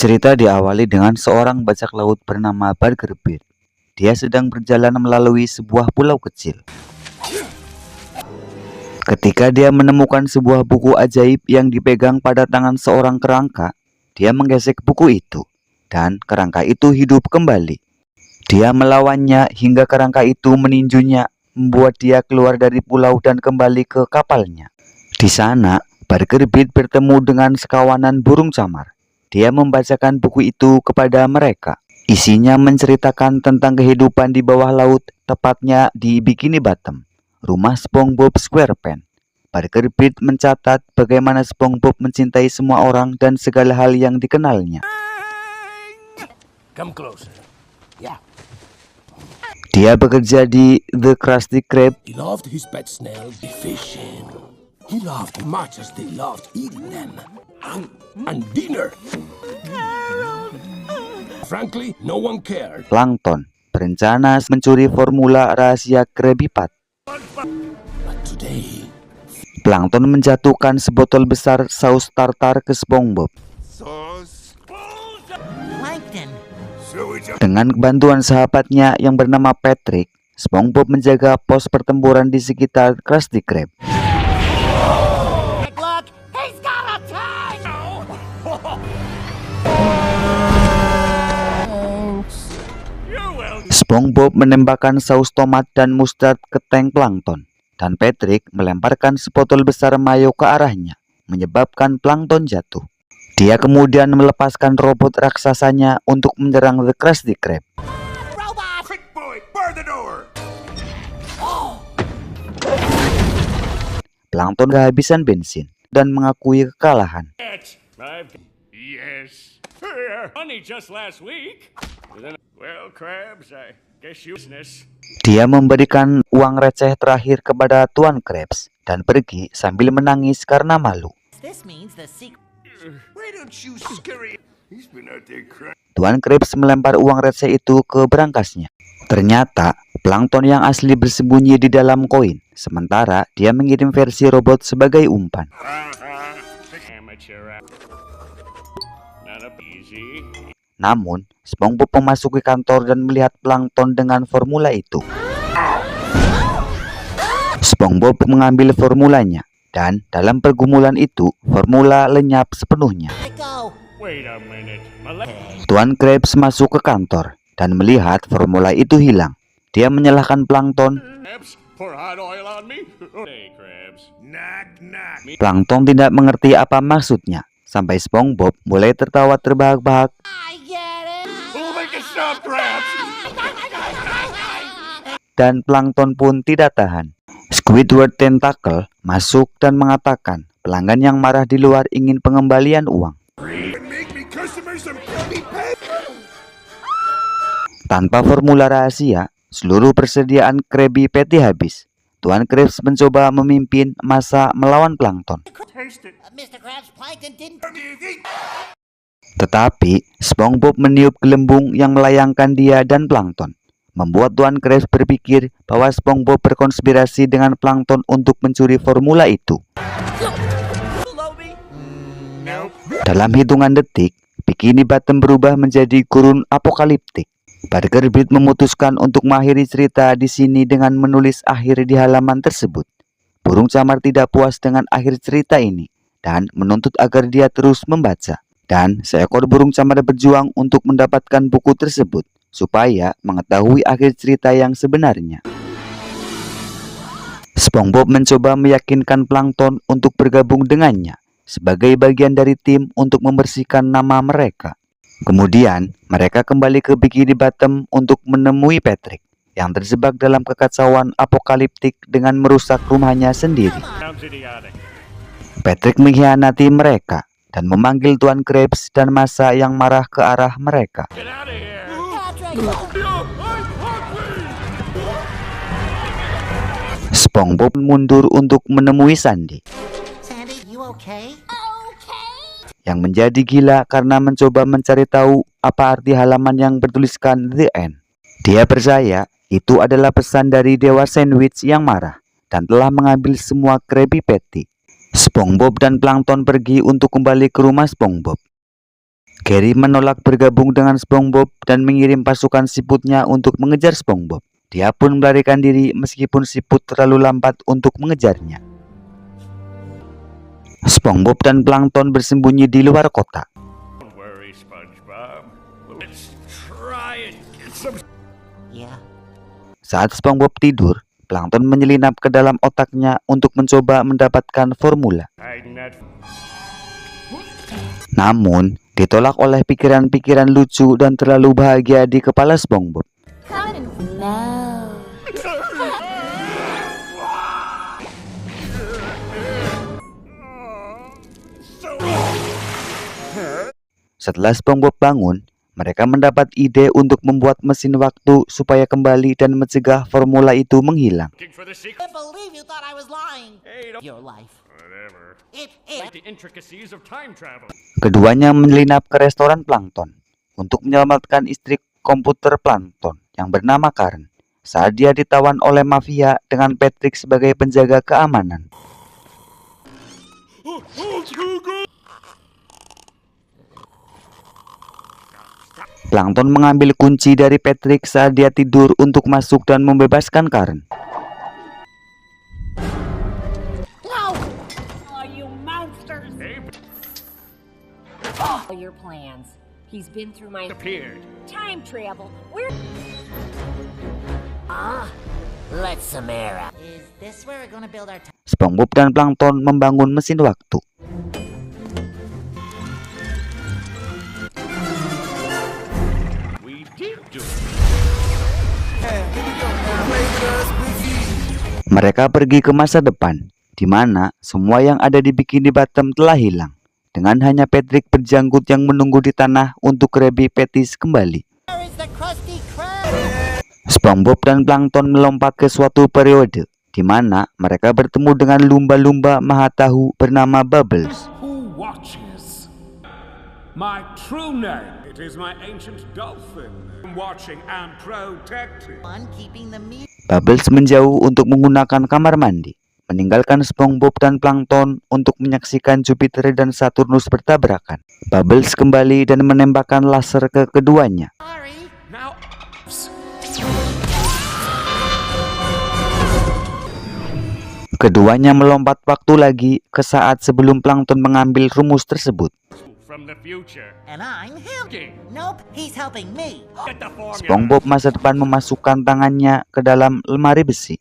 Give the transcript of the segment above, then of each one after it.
Cerita diawali dengan seorang bajak laut bernama Barker Beard. Dia sedang berjalan melalui sebuah pulau kecil. Ketika dia menemukan sebuah buku ajaib yang dipegang pada tangan seorang kerangka, dia menggesek buku itu, dan kerangka itu hidup kembali. Dia melawannya hingga kerangka itu meninjunya, membuat dia keluar dari pulau dan kembali ke kapalnya. Di sana, Barker Beard bertemu dengan sekawanan burung camar. Dia membacakan buku itu kepada mereka. Isinya menceritakan tentang kehidupan di bawah laut, tepatnya di Bikini Bottom, rumah SpongeBob SquarePants. Barker Beard mencatat bagaimana SpongeBob mencintai semua orang dan segala hal yang dikenalnya. Come closer. Yeah. Dia bekerja di The Krusty Krab. He loved his pet snail, the fishing. He loved much as they loved eating them. And dinner. Frankly, no one cared. Plankton berencana mencuri formula rahasia Krabby Patty. But today, Plankton menjatuhkan sebotol besar saus tartar ke SpongeBob. Dengan bantuan sahabatnya yang bernama Patrick, SpongeBob menjaga pos pertempuran di sekitar Krusty Krab. SpongeBob menembakkan saus tomat dan mustard ke tank Plankton, dan Patrick melemparkan sebotol besar mayo ke arahnya, menyebabkan Plankton jatuh. Dia kemudian melepaskan robot raksasanya untuk menyerang The Krusty Krab. Plankton kehabisan bensin dan mengakui kekalahan. Yes. Only just last week. Well, Krabs, I guess you business. Dia memberikan uang receh terakhir kepada Tuan Krabs dan pergi sambil menangis karena malu. Tuan Krabs melempar uang receh itu ke berangkasnya. Ternyata Plankton yang asli bersembunyi di dalam koin, sementara dia mengirim versi robot sebagai umpan. Namun, SpongeBob memasuki kantor dan melihat Plankton dengan formula itu. SpongeBob mengambil formulanya, dan dalam pergumulan itu, formula lenyap sepenuhnya. Tuan Krabs masuk ke kantor dan melihat formula itu hilang. Dia menyalahkan Plankton. Plankton tidak mengerti apa maksudnya, sampai SpongeBob mulai tertawa terbahak-bahak. Dan Plankton pun tidak tahan. Squidward Tentacle masuk dan mengatakan pelanggan yang marah di luar ingin pengembalian uang. Tanpa formula rahasia, seluruh persediaan Krabby Patty habis. Tuan Krabs mencoba memimpin masa melawan Plankton. Tetapi SpongeBob meniup gelembung yang melayangkan dia dan Plankton, membuat Tuan Krabs berpikir bahwa SpongeBob berkonspirasi dengan Plankton untuk mencuri formula itu. Dalam hitungan detik, Bikini Bottom berubah menjadi gurun apokaliptik. Barker Beard memutuskan untuk mengakhiri cerita di sini dengan menulis akhir di halaman tersebut. Burung camar tidak puas dengan akhir cerita ini dan menuntut agar dia terus membaca. Dan seekor burung camar berjuang untuk mendapatkan buku tersebut supaya mengetahui akhir cerita yang sebenarnya. SpongeBob mencoba meyakinkan Plankton untuk bergabung dengannya sebagai bagian dari tim untuk membersihkan nama mereka. Kemudian, mereka kembali ke Bikini Bottom untuk menemui Patrick yang terjebak dalam kekacauan apokaliptik dengan merusak rumahnya sendiri. Patrick mengkhianati mereka dan memanggil Tuan Krabs dan massa yang marah ke arah mereka. SpongeBob mundur untuk menemui Sandy. Sandy, you okay? Yang menjadi gila karena mencoba mencari tahu apa arti halaman yang bertuliskan The End. Dia percaya itu adalah pesan dari Dewa Sandwich yang marah dan telah mengambil semua Krabby Patty. SpongeBob dan Plankton pergi untuk kembali ke rumah SpongeBob. Gary menolak bergabung dengan SpongeBob dan mengirim pasukan siputnya untuk mengejar SpongeBob. Dia pun melarikan diri meskipun siput terlalu lambat untuk mengejarnya. SpongeBob dan Plankton bersembunyi di luar kota. Don't worry, SpongeBob. Let's try and get some. Yeah. Saat SpongeBob tidur, Plankton menyelinap ke dalam otaknya untuk mencoba mendapatkan formula. Hiding that. Namun, ditolak oleh pikiran-pikiran lucu dan terlalu bahagia di kepala SpongeBob. Come and flow. Setelah SpongeBob bangun, mereka mendapat ide untuk membuat mesin waktu supaya kembali dan mencegah formula itu menghilang. Looking for the secret. Can't believe you thought I was lying. Hey, don't. Your life. Whatever. It The intricacies of time travel. Keduanya menyelinap ke restoran Plankton untuk menyelamatkan istri komputer Plankton yang bernama Karen saat dia ditawan oleh mafia dengan Patrick sebagai penjaga keamanan. Plankton mengambil kunci dari Patrick saat dia tidur untuk masuk dan membebaskan Karen. Oh, you monsters! Hey, All your plans. He's been through my appeared. time travel. We're Let's Samara. Is this where we're gonna build our time? SpongeBob dan Plankton membangun mesin waktu. We did do it. Mereka pergi ke masa depan, di mana semua yang ada di Bikini Bottom telah hilang, dengan hanya Patrick berjanggut yang menunggu di tanah untuk Krabby Patties kembali. Where is the Krusty Krab? SpongeBob dan Plankton melompat ke suatu periode, di mana mereka bertemu dengan lumba-lumba maha tahu bernama Bubbles. Who watches? My true name. It is my ancient dolphin. Watching and protecting. One keeping the meat. Bubbles menjauh untuk menggunakan kamar mandi, meninggalkan SpongeBob dan Plankton untuk menyaksikan Jupiter dan Saturnus bertabrakan. Bubbles kembali dan menembakkan laser ke keduanya. Sorry. Now, Keduanya melompat waktu lagi ke saat sebelum Plankton mengambil rumus tersebut. From the future. And I'm him. Okay. Nope, he's helping me. Get the formula. SpongeBob masa depan memasukkan tangannya ke dalam lemari besi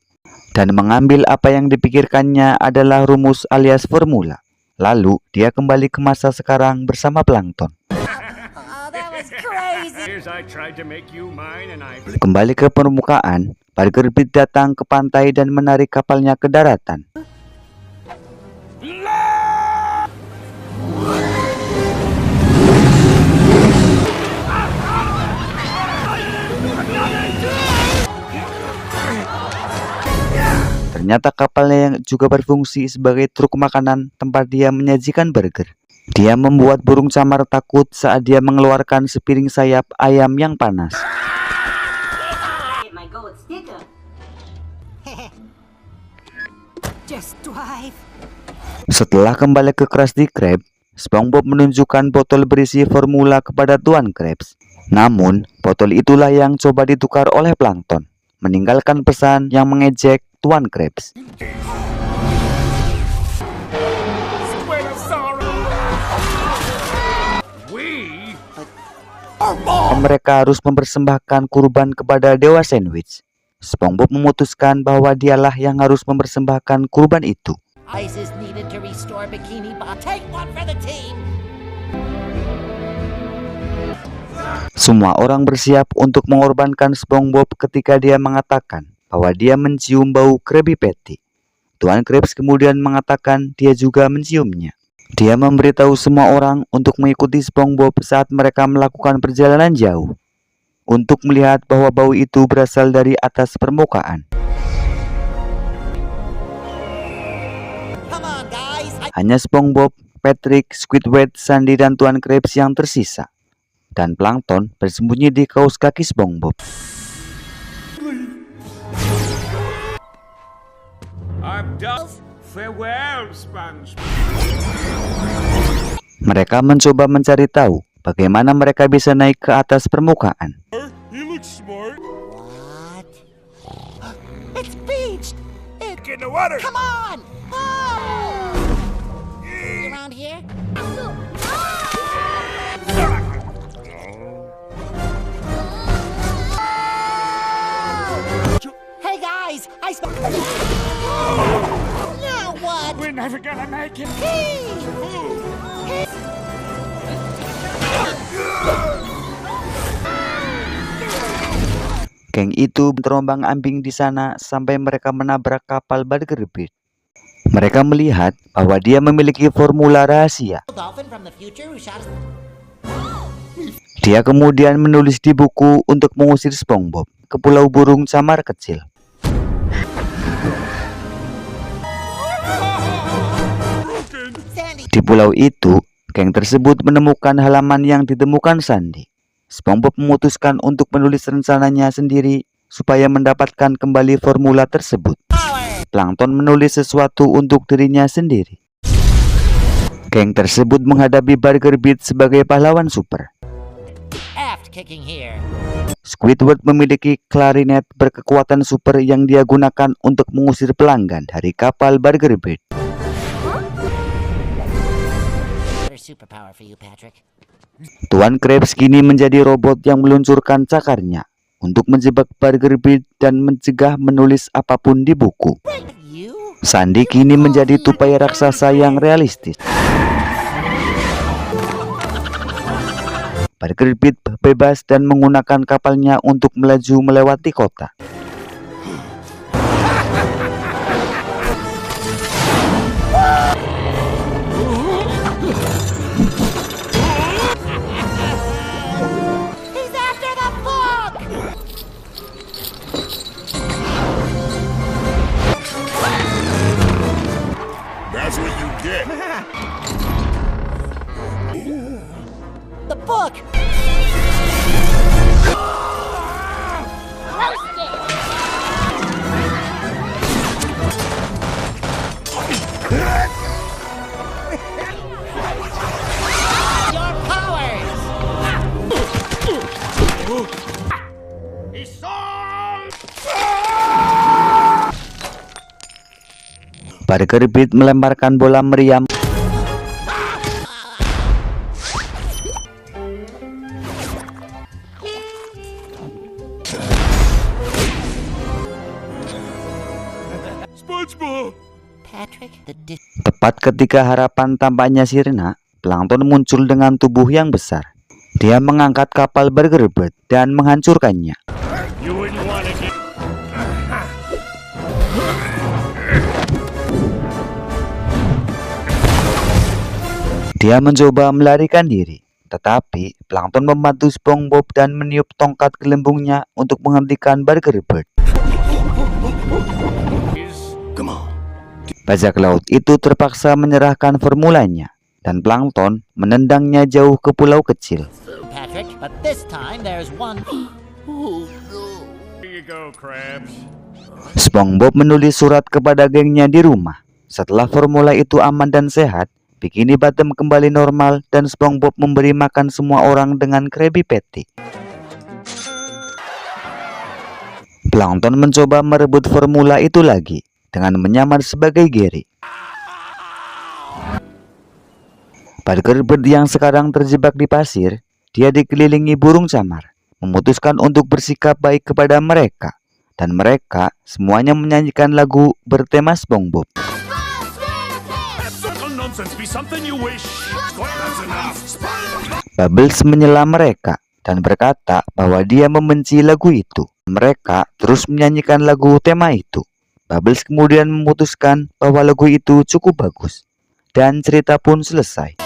dan mengambil apa yang dipikirkannya adalah rumus alias formula. Lalu dia kembali ke masa sekarang bersama Plankton. oh, that was crazy. Here's I tried to make you mine and I. Kembali ke permukaan, Parker Beat datang ke pantai dan menarik kapalnya ke daratan. Ternyata kapalnya yang juga berfungsi sebagai truk makanan tempat dia menyajikan burger. Dia membuat burung camar takut saat dia mengeluarkan sepiring sayap ayam yang panas. Get my gold sticker. Just drive. Setelah kembali ke Krusty Krab, SpongeBob menunjukkan botol berisi formula kepada Tuan Krabs. Namun, botol itulah yang coba ditukar oleh Plankton, meninggalkan pesan yang mengejek Tuan Krabs. We. Mereka harus mempersembahkan kurban kepada Dewa Sandwich. SpongeBob memutuskan bahwa dialah yang harus mempersembahkan kurban itu. Ice is needed to restore Bikini Bottom. Take one for the team. Semua orang bersiap untuk mengorbankan SpongeBob ketika dia mengatakan bahwa dia mencium bau Krabby Patty. Tuan Krabs kemudian mengatakan dia juga menciumnya. Dia memberitahu semua orang untuk mengikuti SpongeBob saat mereka melakukan perjalanan jauh, untuk melihat bahwa bau itu berasal dari atas permukaan. Come on, guys. Hanya SpongeBob, Patrick, Squidward, Sandy, dan Tuan Krabs yang tersisa. Dan Plankton bersembunyi di kaos kaki SpongeBob. I'm done. Farewell, SpongeBob. Mereka mencoba mencari tahu bagaimana mereka bisa naik ke atas permukaan. He looks smart. What? It's beached! Get in the water. Come on! Oh! You around here? Hey guys! Now what? We're never gonna make it. Geng itu terombang-ambing di sana sampai mereka menabrak kapal Bargerbit. Mereka melihat bahwa dia memiliki formula rahasia. Dolphin from the future who shot us. Dia kemudian menulis di buku untuk mengusir SpongeBob ke pulau burung camar kecil. Sandy! Di pulau itu, geng tersebut menemukan halaman yang ditemukan Sandy. SpongeBob memutuskan untuk menulis rencananya sendiri supaya mendapatkan kembali formula tersebut. Plankton menulis sesuatu untuk dirinya sendiri. Geng tersebut menghadapi Bargerbit sebagai pahlawan super. Aft kicking here. Squidward memiliki klarinet berkekuatan super yang dia gunakan untuk mengusir pelanggan dari kapal Bargerbit. Better superpower for you, Patrick. Tuan Krabs kini menjadi robot yang meluncurkan cakarnya untuk menjebak Bargerbit dan mencegah menulis apapun di buku. You? Sandy kini menjadi tupai raksasa yang realistis. Bargerbit bebas dan menggunakan kapalnya untuk melaju melewati kota. He's after the book! That's what you get. The book! Your powers! Bargerbit melemparkan bola meriam SpongeBob. Patrick, the tepat ketika harapan tampaknya sirna. Plankton muncul dengan tubuh yang besar. Dia mengangkat kapal Bargerbit dan menghancurkannya. You wouldn't want to get... Dia mencoba melarikan diri, tetapi Plankton membantu SpongeBob dan meniup tongkat gelembungnya untuk menghentikan Bargerbit. Come on. Bajak laut itu terpaksa menyerahkan formulanya, dan Plankton menendangnya jauh ke pulau kecil. Patrick, but this time there's one. Here you go, Krabs. SpongeBob menulis surat kepada gengnya di rumah. Setelah formula itu aman dan sehat, Bikini Bottom kembali normal dan SpongeBob memberi makan semua orang dengan Krabby Patty. Plankton mencoba merebut formula itu lagi dengan menyamar sebagai Gary. Bargerbit yang sekarang terjebak di pasir, dia dikelilingi burung camar, memutuskan untuk bersikap baik kepada mereka, dan mereka semuanya menyanyikan lagu bertema SpongeBob. Nonsense be something you wish. That's enough. Bubbles menyela mereka dan berkata bahwa dia membenci lagu itu. Mereka terus menyanyikan lagu tema itu. Bubbles kemudian memutuskan bahwa lagu itu cukup bagus, dan cerita pun selesai.